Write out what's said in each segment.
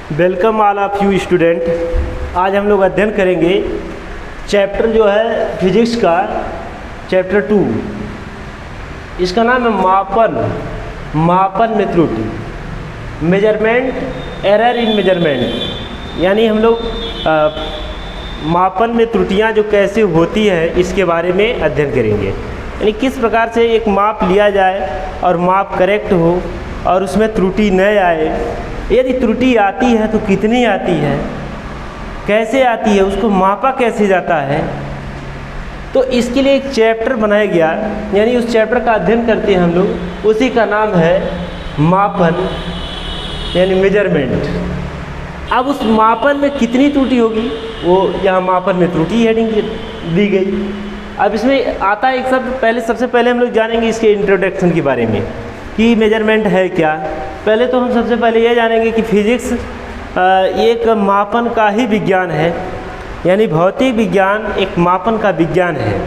Welcome all of you student. आज हम लोग अध्ययन करेंगे चैप्टर जो है फिजिक्स का चैप्टर 2। इसका नाम है मापन में त्रुटि, मेजरमेंट एरर इन मेजरमेंट। यानी हम लोग मापन में त्रुटियां जो कैसे होती है इसके बारे में अध्ययन करेंगे। यानी किस प्रकार से एक माप लिया जाए और माप करेक्ट हो और उसमें त्रुटि न आए। यदि त्रुटि आती है तो कितनी आती है, कैसे आती है, उसको मापा कैसे जाता है। तो इसके लिए एक चैप्टर बनाया गया, यानी उस चैप्टर का अध्ययन करते हैं हम लोग। उसी का नाम है मापन यानी मेजरमेंट। अब उस मापन में कितनी त्रुटि होगी वो यहाँ मापन में त्रुटि हेडिंग दी गई। अब इसमें आता है एक शब्द, सबसे पहले हम लोग जानेंगे इसके इंट्रोडक्शन के बारे में कि मेजरमेंट है क्या। पहले तो हम सबसे पहले ये जानेंगे कि फिजिक्स एक मापन का ही विज्ञान है, यानी भौतिक विज्ञान एक मापन का विज्ञान है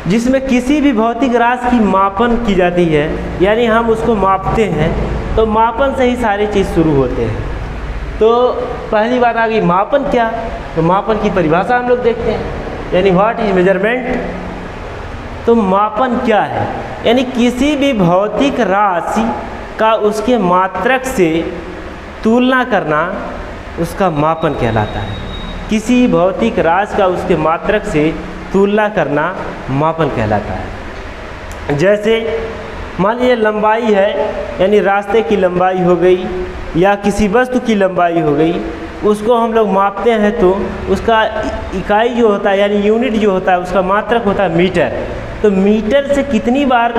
जिसमें किसी भी भौतिक राशि की मापन की जाती है, यानी हम उसको मापते हैं। तो मापन से ही सारी चीज़ शुरू होते हैं। तो पहली बात आ गई मापन क्या। तो मापन की परिभाषा हम लोग देखते हैं, यानी व्हाट इज मेजरमेंट। तो मापन क्या है, यानी किसी भी भौतिक राशि का उसके मात्रक से तुलना करना उसका मापन कहलाता है। किसी भौतिक राशि का उसके मात्रक से तुलना करना मापन कहलाता है। जैसे मान लीजिए लंबाई है, यानी रास्ते की लंबाई हो गई या किसी वस्तु की लंबाई हो गई, उसको हम लोग मापते हैं तो उसका इकाई जो होता है यानी यूनिट जो होता है उसका मात्रक होता है मीटर। तो मीटर से कितनी बार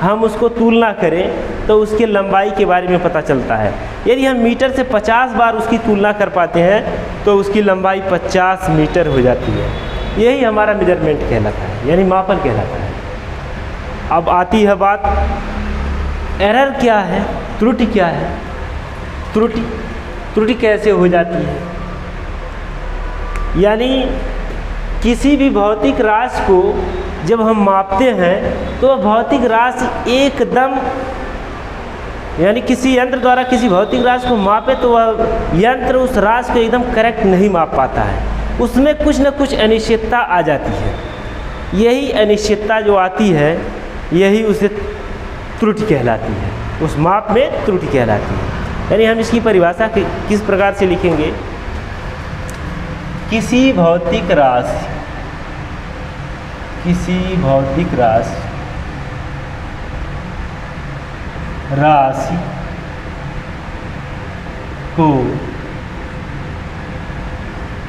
हम उसको तुलना करें तो उसके लंबाई के बारे में पता चलता है। यदि हम मीटर से 50 बार उसकी तुलना कर पाते हैं तो उसकी लंबाई 50 मीटर हो जाती है। यही हमारा मेजरमेंट कहलाता है, यानी मापन कहलाता है। अब आती है बात एरर क्या है, त्रुटि क्या है। त्रुटि कैसे हो जाती है, यानी किसी भी भौतिक राशि को जब हम मापते हैं तो वह भौतिक राशि एकदम, यानी किसी यंत्र द्वारा किसी भौतिक राशि को मापे तो वह यंत्र उस राशि को एकदम करेक्ट नहीं माप पाता है, उसमें कुछ न कुछ अनिश्चितता आ जाती है। यही अनिश्चितता जो आती है यही उसे त्रुटि कहलाती है, उस माप में त्रुटि कहलाती है। यानी हम इसकी परिभाषा किस प्रकार से लिखेंगे, किसी भौतिक राशि को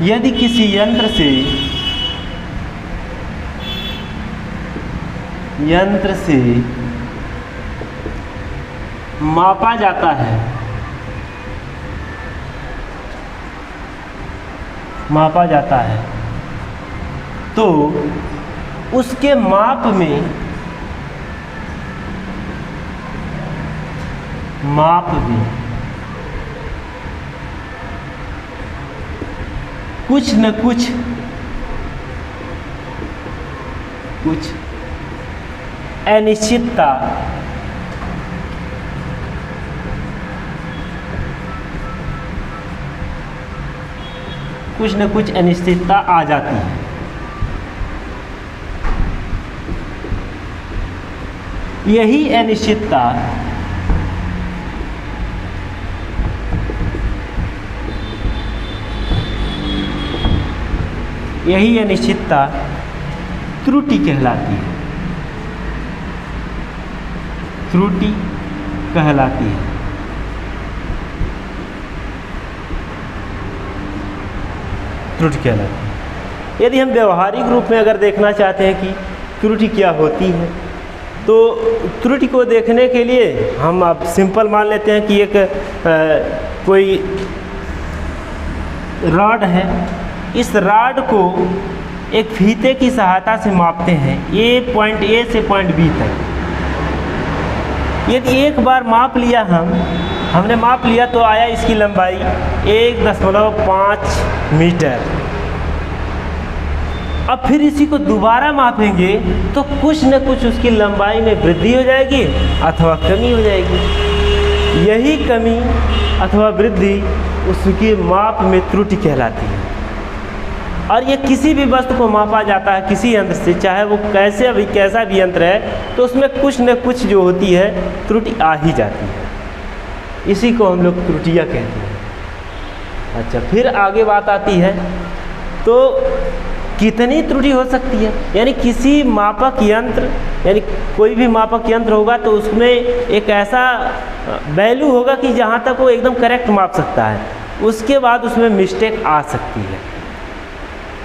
यदि किसी यंत्र से मापा जाता है तो उसके माप में कुछ न कुछ अनिश्चितता आ जाती है। यही अनिश्चितता त्रुटि कहलाती है। यदि हम व्यवहारिक रूप में अगर देखना चाहते हैं कि त्रुटि क्या होती है तो त्रुटि को देखने के लिए हम अब सिंपल मान लेते हैं कि एक कोई रॉड है। इस रॉड को एक फीते की सहायता से मापते हैं पॉइंट ए से पॉइंट बी तक। यदि एक बार हमने माप लिया तो आया इसकी लंबाई 1.5 मीटर। अब फिर इसी को दोबारा मापेंगे तो कुछ न कुछ उसकी लंबाई में वृद्धि हो जाएगी अथवा कमी हो जाएगी। यही कमी अथवा वृद्धि उसकी माप में त्रुटि कहलाती है। और ये किसी भी वस्तु को मापा जाता है किसी यंत्र से, चाहे वो कैसा भी यंत्र है, तो उसमें कुछ न कुछ जो होती है त्रुटि आ ही जाती है। इसी को हम लोग त्रुटियाँ कहते हैं। अच्छा, फिर आगे बात आती है तो कितनी त्रुटि हो सकती है, यानी किसी मापक यंत्र, यानी कोई भी मापक यंत्र होगा तो उसमें एक ऐसा वैल्यू होगा कि जहाँ तक वो एकदम करेक्ट माप सकता है, उसके बाद उसमें मिस्टेक आ सकती है।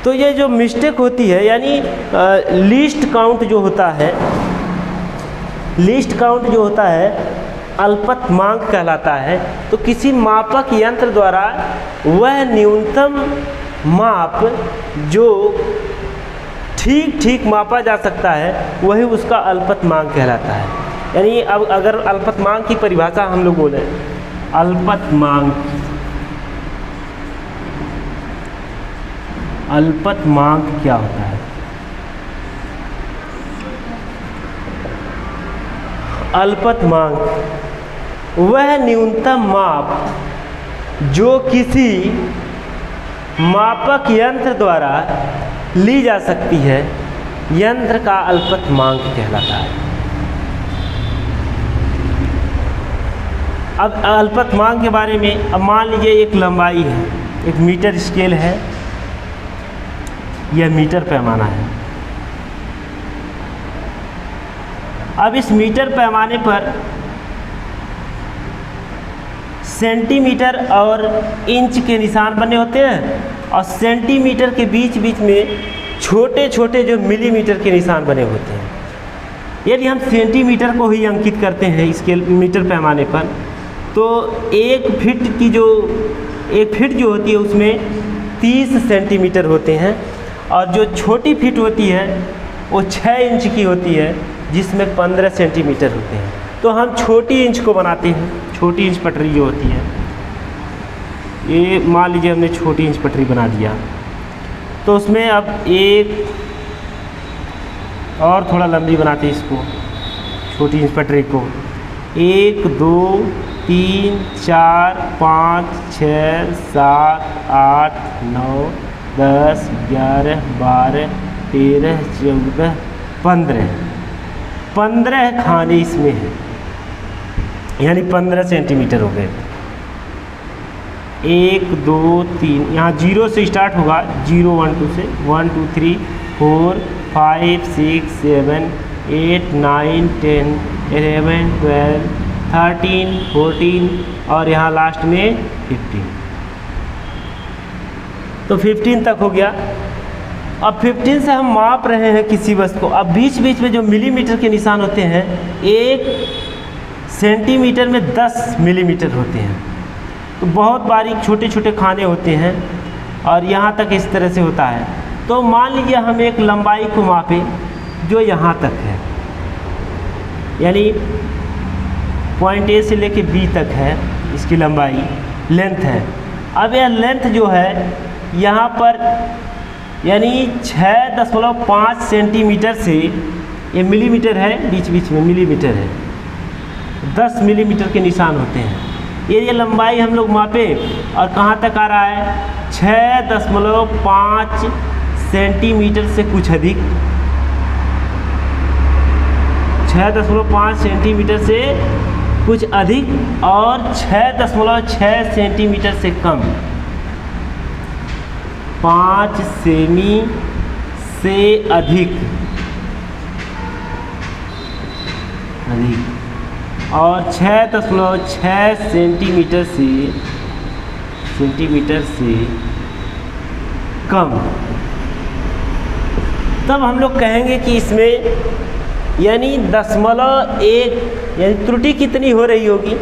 तो ये जो मिस्टेक होती है, यानी लीस्ट काउंट जो होता है, लीस्ट काउंट जो होता है अल्पतमांक कहलाता है। तो किसी मापक यंत्र द्वारा वह न्यूनतम माप जो ठीक ठीक मापा जा सकता है वही उसका अल्पतमांक कहलाता है। यानी अब अगर अल्पतमांक की परिभाषा हम लोग बोले, अल्पतमांक क्या होता है? अल्पतमांक वह न्यूनतम माप जो किसी मापक यंत्र द्वारा ली जा सकती है, यंत्र का अल्पतमांक कहलाता है। अब अल्पतमांक के बारे में, अब मान लीजिए एक लंबाई है, एक मीटर स्केल है, यह मीटर पैमाना है। अब इस मीटर पैमाने पर सेंटीमीटर और इंच के निशान बने होते हैं, और सेंटीमीटर के बीच बीच में छोटे छोटे जो मिलीमीटर के निशान बने होते हैं। यदि हम सेंटीमीटर को ही अंकित करते हैं इसके मीटर पैमाने पर, तो एक फिट जो होती है उसमें 30 सेंटीमीटर होते हैं, और जो छोटी फिट होती है वो 6 इंच की होती है, जिसमें 15 सेंटीमीटर होते हैं। तो हम छोटी इंच को बनाते हैं, छोटी इंच पटरी जो होती है, ये मान लीजिए हमने छोटी इंच पटरी बना दिया, तो उसमें अब एक और थोड़ा लंबी बनाते हैं इसको, छोटी इंच पटरी को। 1 2 3 4 5 6 7 8 9 10 11 12 13 14 15 खाने इसमें है, यानी 15 सेंटीमीटर हो गए। 1 2 3, यहाँ 0 से स्टार्ट होगा, 0 1 2 से 1 2 3 4 5 6 7 8 9 10 11 12 13 14 और यहाँ लास्ट में 15। तो 15 तक हो गया। अब 15 से हम माप रहे हैं किसी वस्तु को। अब बीच बीच में जो मिलीमीटर के निशान होते हैं, 1 सेंटीमीटर में 10 मिलीमीटर होते हैं, तो बहुत बारीक छोटे छोटे खाने होते हैं, और यहाँ तक इस तरह से होता है। तो मान लीजिए हम एक लंबाई को मापें जो यहाँ तक है, यानी पॉइंट ए से लेके बी तक है, इसकी लंबाई लेंथ है। अब यह लेंथ जो है यहाँ पर, यानी 6.5 सेंटीमीटर से, ये मिलीमीटर है, बीच बीच में मिलीमीटर है, 10 मिलीमीटर के निशान होते हैं। ये लंबाई हम लोग मापे और कहाँ तक आ रहा है, 6.5 सेंटीमीटर से कुछ अधिक, 6.5 सेंटीमीटर से कुछ अधिक, और 6.6 सेंटीमीटर से कम, 5 सेमी से अधिक, और 6.6 सेंटीमीटर से कम। तब हम लोग कहेंगे कि इसमें यानी 0.1, यानी त्रुटि कितनी हो रही होगी,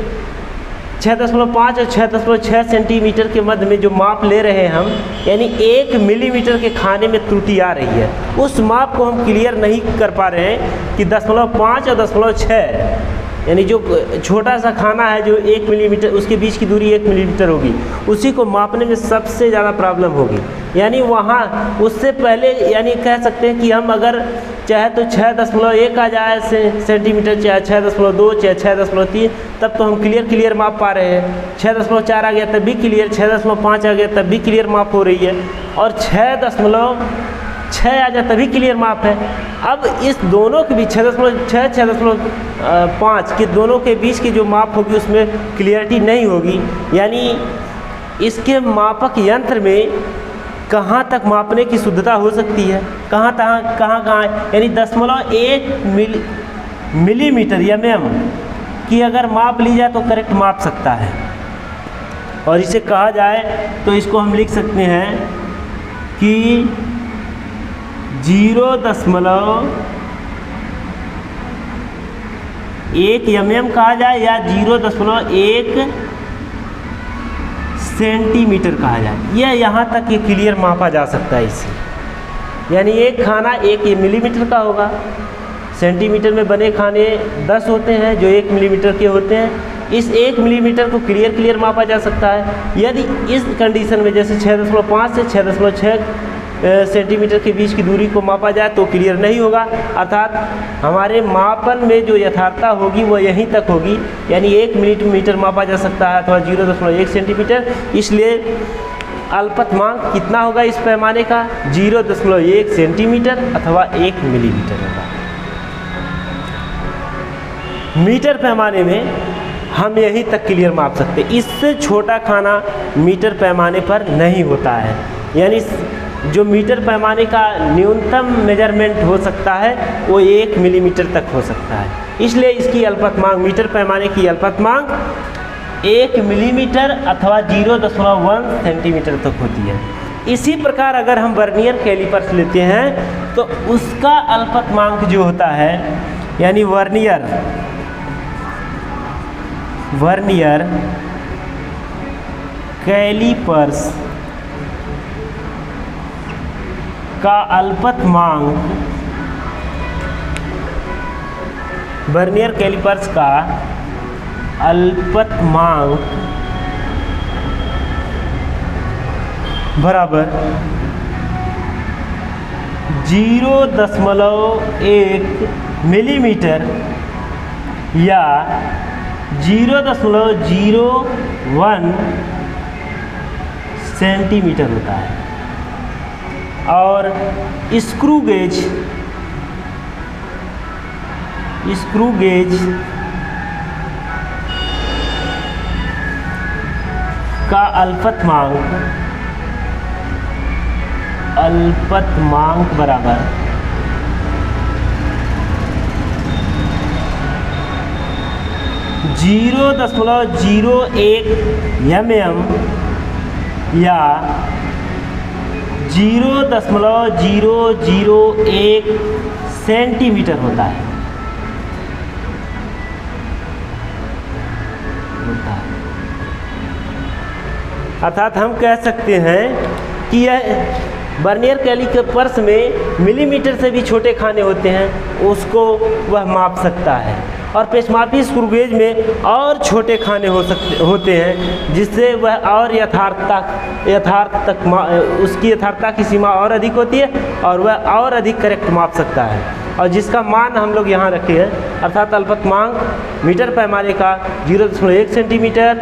6.5 और 6.6 सेंटीमीटर के मध्य में जो माप ले रहे हैं हम, यानी 1 मिलीमीटर के खाने में त्रुटि आ रही है। उस माप को हम क्लियर नहीं कर पा रहे हैं कि 0.5 और 0.6 यानी जो छोटा सा खाना है जो 1 मिलीमीटर, उसके बीच की दूरी 1 मिलीमीटर होगी, उसी को मापने में सबसे ज़्यादा प्रॉब्लम होगी। यानी वहाँ उससे पहले यानी कह सकते हैं कि हम अगर चाहे तो 6.1 आ जाए सेंटीमीटर, चाहे 6.2, चाहे 6.3, तब तो हम क्लियर माप पा रहे हैं। 6.4 आ गया तब भी क्लियर, 6.5 आ गया तब भी क्लियर माप हो रही है, और 6.6 आ जाए तभी क्लियर माप है। अब इस दोनों के बीच 6.6, 6.5 के दोनों के बीच की जो माप होगी उसमें क्लियरिटी नहीं होगी। यानी इसके मापक यंत्र में कहाँ तक मापने की शुद्धता हो सकती है, कहाँ यानी 0.1 मिलीमीटर mm की अगर माप ली जाए तो करेक्ट माप सकता है। और इसे कहा जाए तो इसको हम लिख सकते हैं कि 0.1 mm कहा जाए या 0.1 सेंटीमीटर कहा जाए, यह यहाँ तक ये क्लियर मापा जा सकता है इससे। यानी एक खाना 1 मिलीमीटर का होगा, सेंटीमीटर में बने खाने 10 होते हैं जो 1 मिलीमीटर के होते हैं। इस 1 मिलीमीटर को क्लियर मापा जा सकता है। यदि इस कंडीशन में जैसे 6.5 से 6.6 सेंटीमीटर के बीच की दूरी को मापा जाए तो क्लियर नहीं होगा, अर्थात हमारे मापन में जो यथार्थता होगी वो यहीं तक होगी। यानी 1 मिलीमीटर मापा जा सकता है अथवा 0.1 सेंटीमीटर। इसलिए अल्पतमांक कितना होगा इस पैमाने का? 0.1 सेंटीमीटर अथवा 1 मिलीमीटर होगा। मीटर पैमाने में हम यहीं तक क्लियर माप सकते, इससे छोटा खाना मीटर पैमाने पर नहीं होता है। यानी जो मीटर पैमाने का न्यूनतम मेजरमेंट हो सकता है वो 1 मिलीमीटर तक हो सकता है। इसलिए इसकी अल्पतमांक, मीटर पैमाने की अल्पतमांक 1 मिलीमीटर अथवा 0.1 सेंटीमीटर तक होती है। इसी प्रकार अगर हम वर्नियर कैलिपर्स लेते हैं तो उसका अल्पतमांक जो होता है, यानी वर्नियर कैलिपर्स का अल्पतमांक, वर्नियर कैलिपर्स का अल्पतमांक बराबर 0.1 मिलीमीटर या 0.01 सेंटीमीटर होता है। और स्क्रू गेज का अल्पतमांक बराबर 0.01 mm या 0.001 सेंटीमीटर होता है। अर्थात हम कह सकते हैं कि यह वर्नियर कैलिपर्स में मिलीमीटर से भी छोटे खाने होते हैं, उसको वह माप सकता है। और पेचमापी स्क्रू गेज में और छोटे खाने होते हैं, जिससे वह और उसकी यथार्थता की सीमा और अधिक होती है और वह और अधिक करेक्ट माप सकता है। और जिसका मान हम लोग यहाँ रखे हैं, अर्थात अल्पतमांक मीटर पैमाने का 0.1 सेंटीमीटर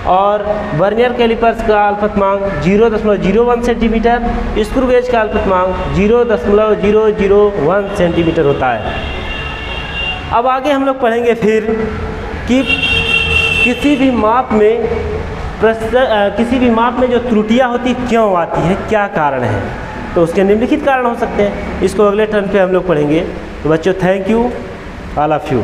और वर्नियर कैलिपर्स का अल्पतमांक 0.01 सेंटीमीटर, स्क्रू गेज का अल्पतमांक 0.001 सेंटीमीटर होता है। अब आगे हम लोग पढ़ेंगे फिर कि किसी भी माप में जो त्रुटियां होती क्यों आती हैं, क्या कारण है, तो उसके निम्नलिखित कारण हो सकते हैं। इसको अगले टर्न पे हम लोग पढ़ेंगे। तो बच्चों, thank you all of you.